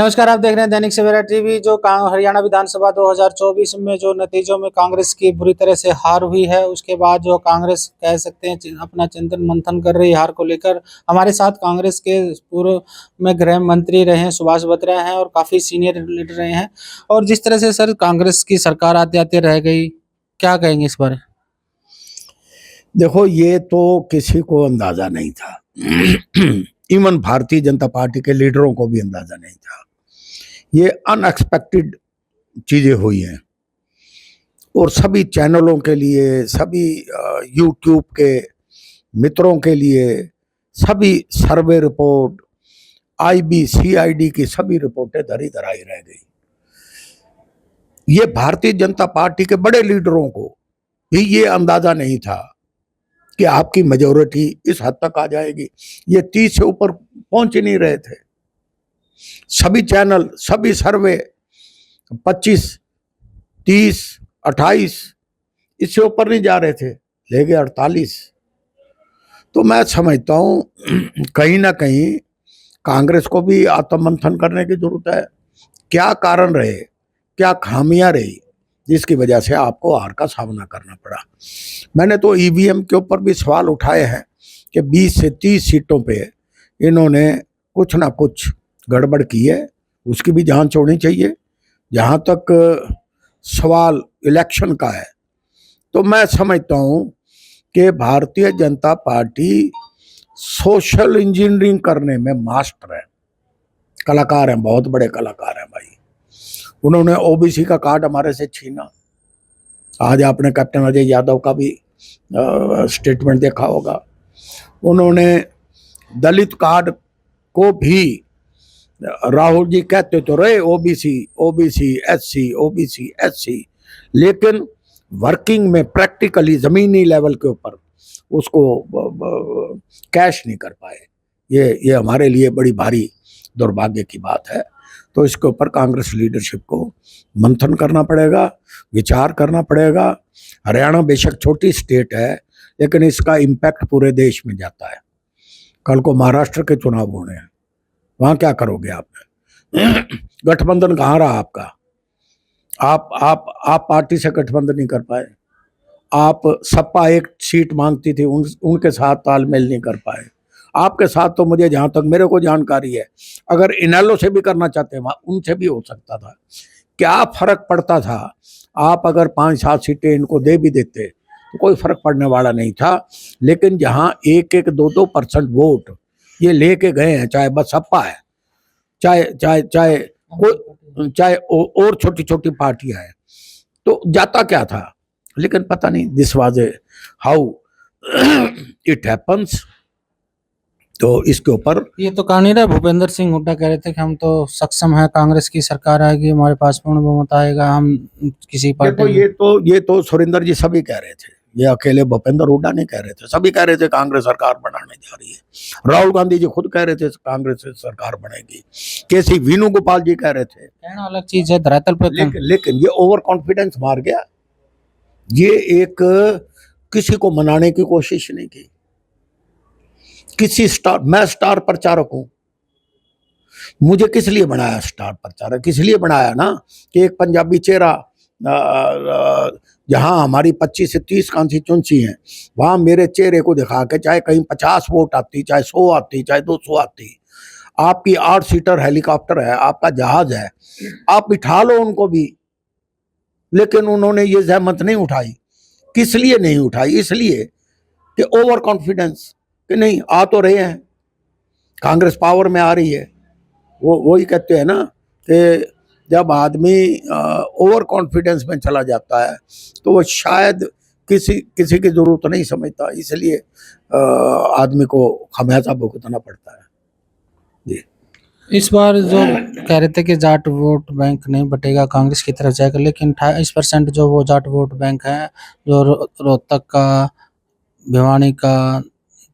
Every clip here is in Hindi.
नमस्कार, आप देख रहे हैं दैनिक सवेरा टीवी। जो हरियाणा विधानसभा 2024 में जो नतीजों में कांग्रेस की बुरी तरह से हार हुई है, उसके बाद जो कांग्रेस कह सकते हैं अपना चिंतन मंथन कर रही हार को लेकर। हमारे साथ कांग्रेस के पूर्व में गृह मंत्री रहे हैं सुभाष बत्रा हैं और काफी सीनियर लीडर रहे हैं। और जिस तरह से सर कांग्रेस की सरकार आते आते रह गई, क्या कहेंगे इस बारे? देखो, ये तो किसी को अंदाजा नहीं था। इवन भारतीय जनता पार्टी के लीडरों को भी अंदाजा नहीं था। ये अनएक्सपेक्टेड चीजें हुई हैं और सभी चैनलों के लिए, सभी यूट्यूब के मित्रों के लिए, सभी सर्वे रिपोर्ट, आईबी सीआईडी की सभी रिपोर्टें धरी धराई रह गई। ये भारतीय जनता पार्टी के बड़े लीडरों को भी ये अंदाजा नहीं था कि आपकी मेजोरिटी इस हद तक आ जाएगी। ये 30 से ऊपर पहुंच ही नहीं रहे थे। सभी चैनल, सभी सर्वे 25, 30, 28 इससे ऊपर नहीं जा रहे थे, ले गए 48। तो मैं समझता हूं कहीं ना कहीं कांग्रेस को भी आत्ममंथन करने की जरूरत है। क्या कारण रहे, क्या खामियां रही जिसकी वजह से आपको हार का सामना करना पड़ा। मैंने तो ईवीएम के ऊपर भी सवाल उठाए हैं कि 20 से 30 सीटों पे इन्होंने कुछ ना कुछ गड़बड़ की है, उसकी भी जांच होनी चाहिए। जहां तक सवाल इलेक्शन का है, तो मैं समझता हूं कि Bharatiya Janata party social engineering करने में मास्टर है, कलाकार हैं, बहुत बड़े कलाकार हैं भाई। उन्होंने ओबीसी का कार्ड हमारे से छीना। आज आपने कैप्टन अजय यादव का भी स्टेटमेंट देखा होगा। उन्होंने दलित कार्ड को भी, राहुल जी कहते तो रहे OBC OBC SC OBC SC, लेकिन वर्किंग में प्रैक्टिकली जमीनी लेवल के ऊपर उसको कैश नहीं कर पाए। ये हमारे लिए बड़ी भारी दुर्भाग्य की बात है। तो इसके ऊपर कांग्रेस लीडरशिप को मंथन करना पड़ेगा, विचार करना पड़ेगा। हरियाणा बेशक छोटी स्टेट है, लेकिन इसका इम्पैक्ट पूरे देश में जाता है। कल को महाराष्ट्र के चुनाव होने हैं, वहां क्या करोगे आप? गठबंधन कहाँ रहा आपका? आप पार्टी से गठबंधन नहीं कर पाए। आप सपा एक सीट मांगती थी, उनके साथ तालमेल नहीं कर पाए। आपके साथ तो मुझे जहां तक मेरे को जानकारी है, अगर इनेलो से भी करना चाहते हैं उनसे भी हो सकता था। क्या फर्क पड़ता था? आप अगर 5-7 सीटें इनको दे भी देते तो कोई फर्क पड़ने वाला नहीं था। लेकिन जहां 1-1, 2-2% वोट ये लेके गए हैं, चाहे बसपा है, चाहे चाहे चाहे चाहे और छोटी छोटी पार्टियां हैं, तो जाता क्या था। लेकिन पता नहीं, this was how it happens. तो इसके ऊपर ये तो कहा नहीं रहा, भूपेंद्र सिंह हुड्डा कह रहे थे कि हम तो सक्षम है, कांग्रेस की सरकार आएगी, हमारे पास पूर्ण बहुमत आएगा, हम किसी पार्टी। ये तो सुरेंद्र जी सभी कह रहे थे, ये अकेले भूपेंद्र हुड्डा नहीं कह रहे थे, सभी कह रहे थे कांग्रेस सरकार बनाने जा रही है। राहुल गांधी जी खुद कह रहे थे कांग्रेस सरकार बनेगी। केसी वेणुगोपाल जी कह रहे थे। कहना अलग चीज है, धरातल पे लेकिन ये ओवर कॉन्फिडेंस मार गया। ये एक किसी को मनाने की कोशिश नहीं की। किसी स्टार, मैं स्टार प्रचारक हूं, मुझे किस लिए बनाया स्टार प्रचारक? इसलिए बनाया ना कि एक पंजाबी चेहरा, जहां हमारी 25 से 30 कॉन्स्टिट्यूंसी हैं, वहां मेरे चेहरे को दिखा के चाहे कहीं 50 वोट आती, चाहे 100 आती, चाहे 200 आती, आपकी 8 सीटर हेलीकॉप्टर है, आपका जहाज है, आप बिठा लो उनको भी। लेकिन उन्होंने ये जहमत नहीं उठाई। किस लिए नहीं उठाई? इसलिए कि ओवर कॉन्फिडेंस, कि नहीं आ तो रहे हैं, कांग्रेस पावर में आ रही है। वही कहते हैं ना कि जब आदमी ओवर कॉन्फिडेंस में चला जाता है तो वो शायद किसी की जरूरत नहीं समझता, इसलिए आदमी को खमियाजा भुगतना पड़ता है। जी, इस बार जो कह रहे थे कि जाट वोट बैंक नहीं बटेगा, कांग्रेस की तरफ जाएगा, लेकिन 28% जो वो जाट वोट बैंक है, जो रोहतक का, भिवानी का,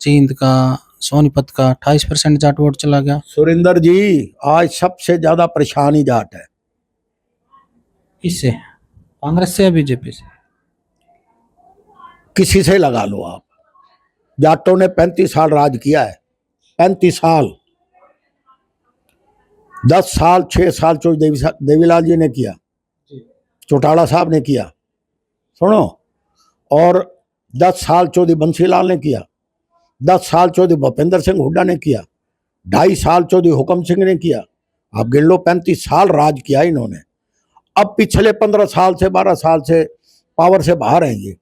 जींद का, सोनीपत का, 28% जाट वोट चला गया। सुरेंद्र जी, आज सबसे ज्यादा परेशानी जाट है। किससे? कांग्रेस से या बीजेपी से? किसी से लगा लो आप। जाटों ने 35 साल राज किया है, 35 साल। 10 साल 6 साल देवीलाल जी ने किया, चौटाला साहब ने किया, सुनो, और 10 साल चौधरी बंसीलाल ने किया, 10 साल चौधरी भूपेंद्र सिंह हुड्डा ने किया, 2.5 साल चौधरी हुकम सिंह ने किया। आप गिन लो, 35 साल राज किया इन्होंने। अब पिछले 15 साल से 12 साल से पावर से बाहर हैं ये,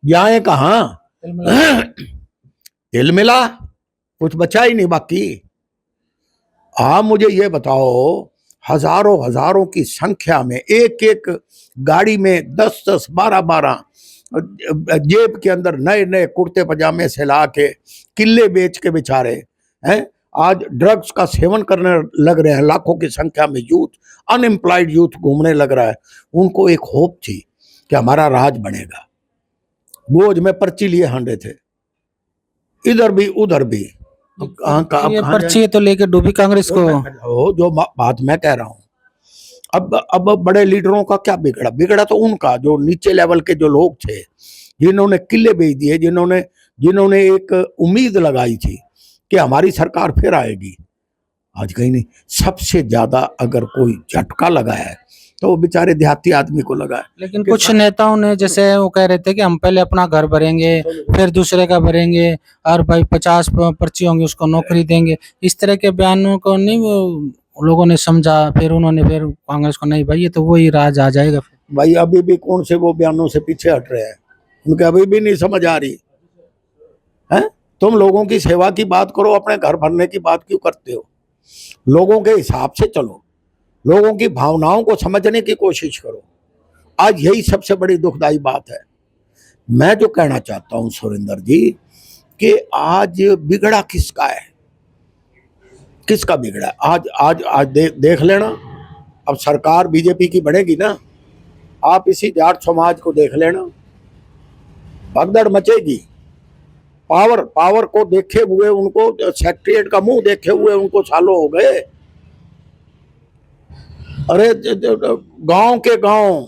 जाए कहाँ? तिल मिला, कुछ बचा ही नहीं बाकी। आप मुझे ये बताओ, हजारों हजारों की संख्या में एक एक गाड़ी में 10-10 12-12 जेब के अंदर नए नए कुर्ते पजामे से ला के किले बेच के बेचारे हैं आज ड्रग्स का सेवन करने लग रहे हैं। लाखों की संख्या में यूथ, अनएम्प्लॉयड यूथ घूमने लग रहा है। उनको एक होप थी कि हमारा राज बनेगा। गोद में पर्ची लिए हांडे थे, इधर भी उधर भी। ये पर्ची तो लेके डूबी कांग्रेस को। जो बात मैं कह रहा हूँ, अब बड़े लीडरों का क्या बिगड़ा? बिगड़ा तो उनका, जो नीचे लेवल के जो लोग थे, जिन्होंने किले बेच दिए, जिन्होंने एक उम्मीद लगाई थी कि हमारी सरकार फिर आएगी, आज कहीं नहीं। सबसे ज्यादा अगर कोई झटका लगा है तो वो बेचारे देहाती आदमी को लगा है। लेकिन कुछ नेताओं ने, जैसे वो कह रहे थे कि हम पहले अपना घर भरेंगे फिर दूसरे का भरेंगे, और भाई 50 पर्ची होंगी उसको नौकरी देंगे, इस तरह के बयानों को नहीं वो लोगों ने समझा। फिर उन्होंने फिर कांग्रेस को, नहीं भाई ये तो वही राज आ जाएगा। फिर भाई अभी भी कौन से वो बयानों से पीछे हट रहे हैं, उनके अभी भी नहीं समझ आ रही है। तुम लोगों की सेवा की बात करो, अपने घर भरने की बात क्यों करते हो? लोगों के हिसाब से चलो, लोगों की भावनाओं को समझने की कोशिश करो। आज यही सबसे बड़ी दुखदाई बात है। मैं जो कहना चाहता हूं सुरेंद्र जी, कि आज बिगड़ा किसका है, किसका बिगड़ा? आज देख लेना। अब सरकार बीजेपी की बनेगी ना, आप इसी जाट समाज को देख लेना, भगदड़ मचेगी। पावर को देखे हुए उनको, सेक्रेटरीट का मुंह देखे हुए उनको सालों हो गए। अरे गांव के गांव,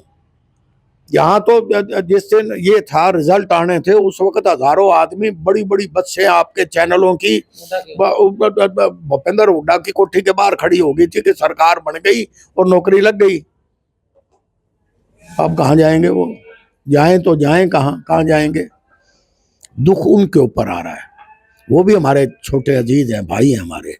यहाँ तो जिस दिन ये था रिजल्ट आने थे, उस वक्त हजारों आदमी, बड़ी बड़ी बसें आपके चैनलों की भूपेंद्र हुड्डा की कोठी के बाहर खड़ी हो गई थी कि सरकार बन गई और नौकरी लग गई। अब कहाँ जाएंगे वो? जाएं तो जाएं कहाँ जाएंगे? दुख उनके ऊपर आ रहा है। वो भी हमारे छोटे अजीज हैं, भाई हैं हमारे।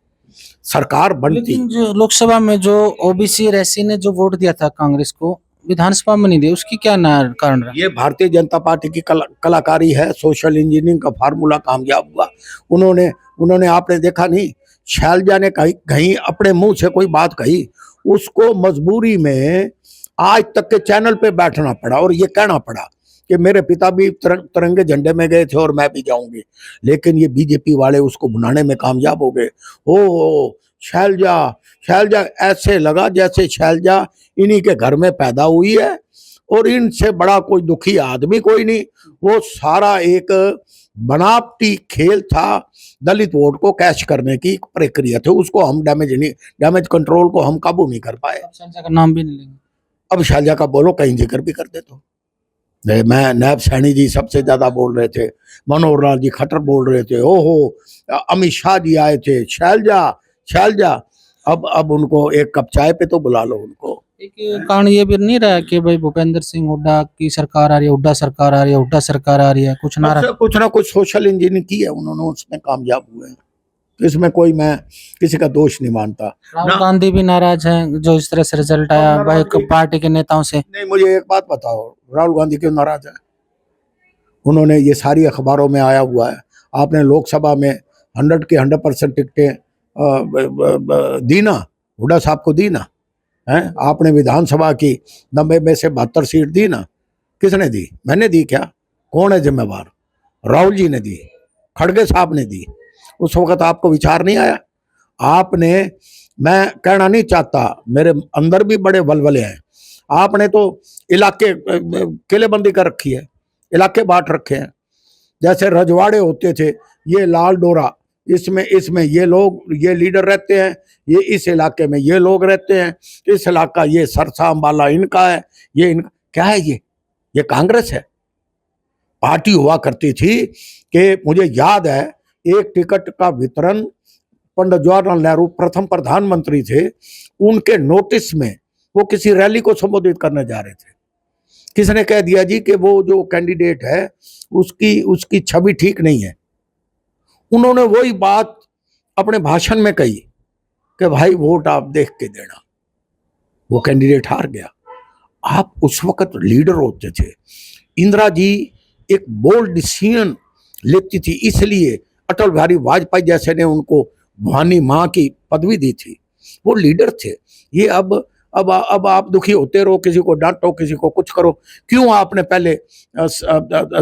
सरकार बनती, लेकिन जो लोकसभा में जो ओबीसी रैसी ने जो वोट दिया था कांग्रेस को, विधानसभा में नहीं दिया, उसकी क्या कारण रहा? ये भारतीय जनता पार्टी की कलाकारी है। सोशल इंजीनियरिंग का फार्मूला कामयाब हुआ। उन्होंने आपने देखा नहीं, शैलजा ने कहीं अपने मुंह से कोई बात कही, उसको मजबूरी में आज तक के चैनल पे बैठना पड़ा और ये कहना पड़ा कि मेरे पिता भी तिरंगे झंडे में गए थे और मैं भी जाऊंगी। लेकिन ये बीजेपी वाले उसको बुलाने में कामयाब हो गए। ओ शैलजा ऐसे लगा जैसे शैलजा इन्हीं के घर में पैदा हुई है और इनसे बड़ा कोई दुखी आदमी कोई नहीं। वो सारा एक बनावटी खेल था, दलित वोट को कैश करने की प्रक्रिया थी। उसको हम डैमेज कंट्रोल को हम काबू नहीं कर पाए। शैलजा का नाम भी नहीं लेंगे। अब शैलजा का बोलो, कहीं जिक्र भी कर दे तो। मैं नैब सैनी जी सबसे ज्यादा बोल रहे थे, मनोहर लाल जी खट्टर बोल रहे थे, ओहो अमित शाह जी आए थे, शैलजा। अब उनको एक कप चाय पे तो बुला लो उनको। एक कारण ये भी नहीं रहा कि भाई भूपेंद्र सिंह हुड्डा की सरकार आ रही है, हुड्डा सरकार आ रही है, हुड्डा सरकार आ रही है, कुछ ना कुछ सोशल इंजीनियरिंग की है उन्होंने, उसमें कामयाब हुए हैं। इसमें कोई, मैं किसी का दोष नहीं मानता। राहुल गांधी भी नाराज हैं जो इस तरह से रिजल्ट आया भाई पार्टी के नेताओं से। नहीं, मुझे एक बात बताओ, राहुल गांधी क्यों नाराज है? उन्होंने, ये सारी अखबारों में आया हुआ है, आपने लोकसभा में 100 की 100% टिकटें दी ना, हुड्डा साहब को दी ना, हैं? आपने विधानसभा की 90 में से 72 सीट दी ना, किसने दी? मैंने दी क्या? कौन है जिम्मेवार? राहुल जी ने दी, खड़गे साहब ने दी। उस वक्त आपको विचार नहीं आया? आपने, मैं कहना नहीं चाहता, मेरे अंदर भी बड़े वलवले हैं, आपने तो इलाके किलेबंदी कर रखी है, इलाके बांट रखे हैं। जैसे रजवाड़े होते थे, ये लाल डोरा, इसमें ये लोग, ये लीडर रहते हैं, ये इस इलाके में ये लोग रहते हैं, इस इलाका ये सरसा अंबाला इनका है, ये इनका। क्या है ये कांग्रेस है? पार्टी हुआ करती थी कि मुझे याद है, एक टिकट का वितरण पंडित जवाहरलाल नेहरू प्रथम प्रधानमंत्री थे, उनके नोटिस में वो किसी रैली को संबोधित करने जा रहे थे। किसने कह दिया जी कि वो जो कैंडिडेट है उसकी छवि ठीक नहीं है। उन्होंने वही बात अपने भाषण में कही कि भाई वोट आप देख के देना। वो कैंडिडेट हार गया। आप उस वक्त लीडर होते थे। इंदिरा जी एक बोल्ड डिसीजन लेती थी, इसलिए अटल बिहारी वाजपेयी जैसे ने उनको भवानी माँ की पदवी दी थी। वो लीडर थे। ये अब आप दुखी होते रहो, किसी को डांटो, किसी को कुछ करो। क्यों आपने पहले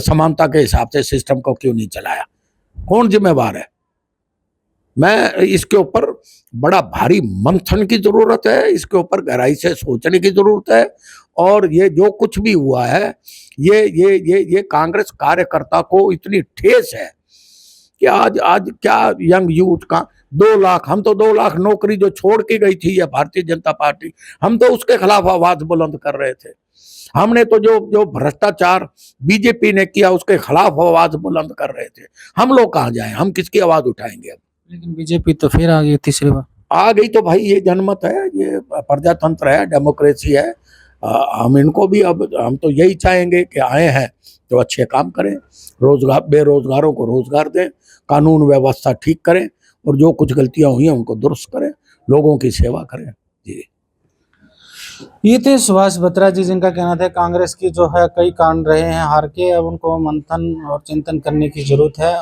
समानता के हिसाब से सिस्टम को क्यों नहीं चलाया? कौन जिम्मेवार है? मैं इसके ऊपर बड़ा भारी मंथन की जरूरत है, इसके ऊपर गहराई से सोचने की जरूरत है। और ये जो कुछ भी हुआ है, ये कांग्रेस कार्यकर्ता को इतनी ठेस है कि आज क्या यंग यूथ का 2 लाख, हम तो 2 लाख नौकरी जो छोड़ के गई थी ये भारतीय जनता पार्टी, हम तो उसके खिलाफ आवाज बुलंद कर रहे थे। हमने तो जो भ्रष्टाचार बीजेपी ने किया उसके खिलाफ आवाज बुलंद कर रहे थे। हम लोग कहाँ जाएं? हम किसकी आवाज उठाएंगे अब? लेकिन बीजेपी तो फिर आ गई तीसरी बार। आ गई तो भाई ये जनमत है, ये प्रजातंत्र है, डेमोक्रेसी है। हम इनको भी अब हम तो यही चाहेंगे कि आए हैं तो अच्छे काम करें, रोजगार बेरोजगारों को रोजगार दें, कानून व्यवस्था ठीक करें और जो कुछ गलतियां हुई हैं उनको दुरुस्त करें, लोगों की सेवा करें। जी, ये थे सुभाष बत्रा जी, जिनका कहना था कांग्रेस की जो है कई कारण रहे हैं हार के, अब उनको मंथन और चिंतन करने की जरूरत है।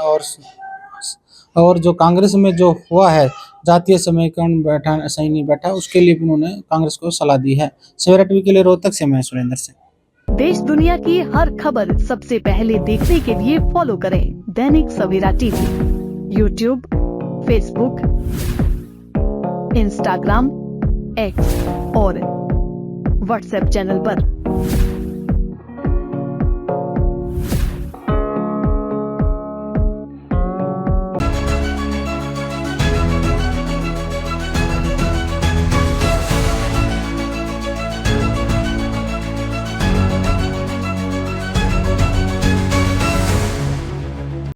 और जो कांग्रेस में जो हुआ है जातीय समीकरण बैठा सही नहीं बैठा, उसके लिए भी उन्होंने कांग्रेस को सलाह दी है। सवेरा टीवी के लिए रोहतक से मैं सुरेंद्र सिंह। देश दुनिया की हर खबर सबसे पहले देखने के लिए फॉलो करें Dainik Savera TV, YouTube, Facebook, Instagram, X और व्हाट्सएप चैनल पर।